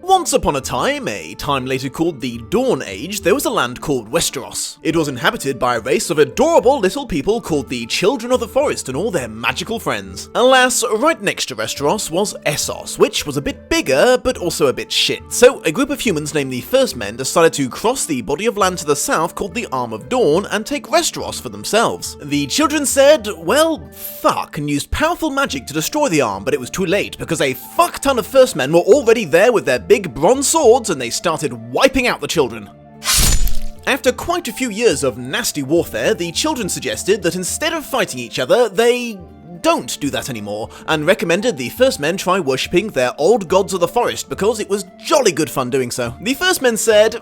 Once upon a time later called the Dawn Age, there was a land called Westeros. It was inhabited by a race of adorable little people called the Children of the Forest and all their magical friends. Alas, right next to Westeros was Essos, which was a bit bigger, but also a bit shit. So a group of humans named the First Men decided to cross the body of land to the south called the Arm of Dawn and take Westeros for themselves. The children said, well, fuck, and used powerful magic to destroy the arm, but it was too late because a fuck ton of First Men were already there with their big bronze swords and they started wiping out the children. After quite a few years of nasty warfare, the children suggested that instead of fighting each other, they don't do that anymore, and recommended the First Men try worshipping their old gods of the forest because it was jolly good fun doing so. The First Men said,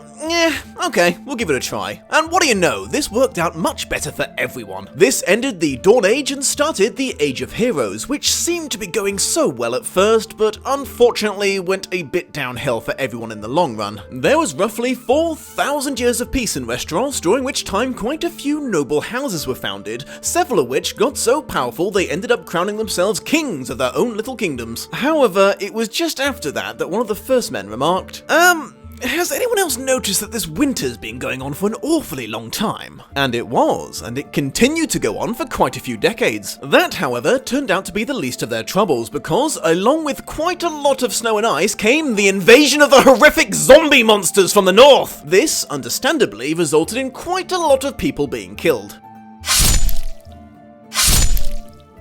okay, we'll give it a try. And what do you know, this worked out much better for everyone. This ended the Dawn Age and started the Age of Heroes, which seemed to be going so well at first, but unfortunately went a bit downhill for everyone in the long run. There was roughly 4,000 years of peace in Westeros, during which time quite a few noble houses were founded, several of which got so powerful they ended up crowning themselves kings of their own little kingdoms. However, it was just after that one of the First Men remarked, has anyone else noticed that this winter's been going on for an awfully long time? And it was, and it continued to go on for quite a few decades. That, however, turned out to be the least of their troubles because, along with quite a lot of snow and ice, came the invasion of the horrific zombie monsters from the north. This, understandably, resulted in quite a lot of people being killed.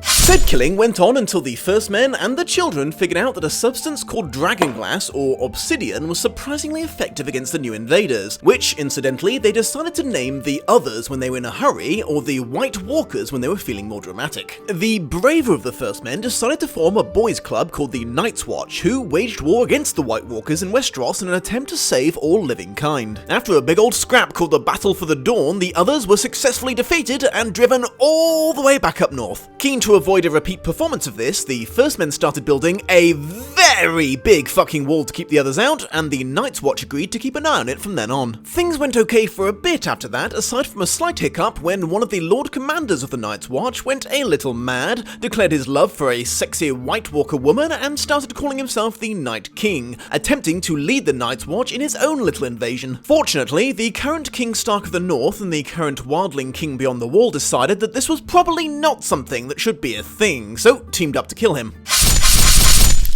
Said killing went on until the First Men and the children figured out that a substance called dragonglass or obsidian was surprisingly effective against the new invaders, which, incidentally, they decided to name the Others when they were in a hurry, or the White Walkers when they were feeling more dramatic. The braver of the First Men decided to form a boys' club called the Night's Watch, who waged war against the White Walkers in Westeros in an attempt to save all living kind. After a big old scrap called the Battle for the Dawn, the Others were successfully defeated and driven all the way back up north. Keen to avoid a repeat performance of this, the First Men started building a very big fucking wall to keep the Others out, and the Night's Watch agreed to keep an eye on it from then on. Things went okay for a bit after that, aside from a slight hiccup when one of the Lord Commanders of the Night's Watch went a little mad, declared his love for a sexy White Walker woman, and started calling himself the Night King, attempting to lead the Night's Watch in his own little invasion. Fortunately, the current King Stark of the North and the current Wildling King Beyond the Wall decided that this was probably not something that should be a thing, so teamed up to kill him.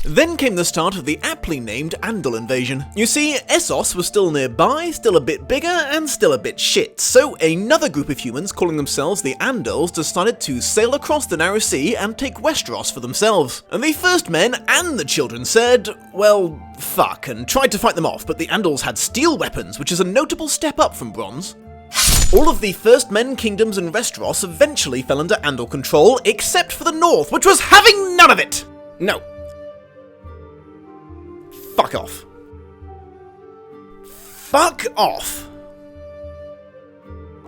Then came the start of the aptly named Andel invasion. You see, Essos was still nearby, still a bit bigger, and still a bit shit, so another group of humans calling themselves the Andels decided to sail across the narrow sea and take Westeros for themselves. And the First Men and the children said, well, fuck, and tried to fight them off, but the Andels had steel weapons, which is a notable step up from bronze. All of the First Men kingdoms in Westeros eventually fell under Andel control, except for the North, which was having none of it! No. Fuck off. Fuck off.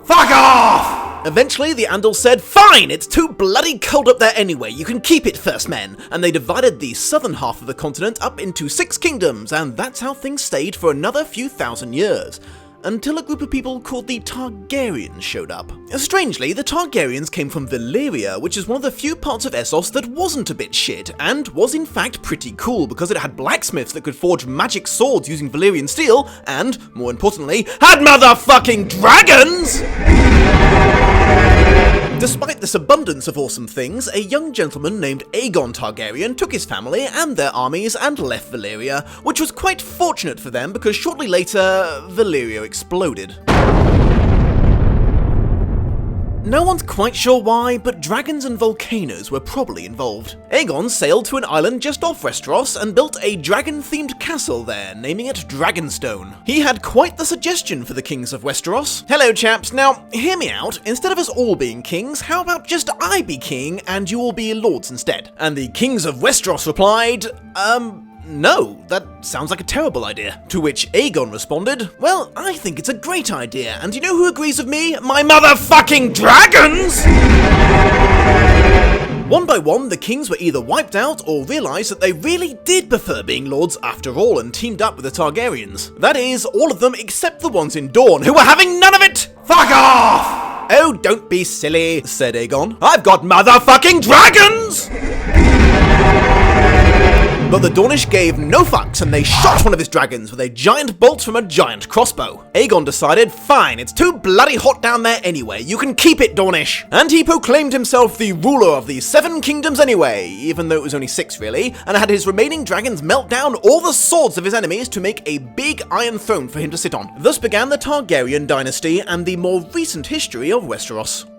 Fuck off! Eventually, the Andal said, fine, it's too bloody cold up there anyway, you can keep it, First Men, and they divided the southern half of the continent up into 6 kingdoms, and that's how things stayed for another few thousand years. Until a group of people called the Targaryens showed up. Strangely, the Targaryens came from Valyria, which is one of the few parts of Essos that wasn't a bit shit, and was in fact pretty cool because it had blacksmiths that could forge magic swords using Valyrian steel, and, more importantly, had motherfucking dragons! Despite this abundance of awesome things, a young gentleman named Aegon Targaryen took his family and their armies and left Valyria, which was quite fortunate for them because shortly later, Valyria exploded. No one's quite sure why, but dragons and volcanoes were probably involved. Aegon sailed to an island just off Westeros and built a dragon-themed castle there, naming it Dragonstone. He had quite the suggestion for the kings of Westeros. Hello chaps, now hear me out, instead of us all being kings, how about just I be king and you all be lords instead? And the kings of Westeros replied, no, that sounds like a terrible idea. To which Aegon responded, well, I think it's a great idea, and you know who agrees with me? My motherfucking dragons! One by one, the kings were either wiped out or realised that they really did prefer being lords after all and teamed up with the Targaryens. That is, all of them except the ones in Dorne, who were having none of it! Fuck off! Oh, don't be silly, said Aegon. I've got motherfucking dragons! But the Dornish gave no fucks and they shot one of his dragons with a giant bolt from a giant crossbow. Aegon decided, fine, it's too bloody hot down there anyway, you can keep it, Dornish. And he proclaimed himself the ruler of the 7 kingdoms anyway, even though it was only 6 really, and had his remaining dragons melt down all the swords of his enemies to make a big iron throne for him to sit on. Thus began the Targaryen dynasty and the more recent history of Westeros.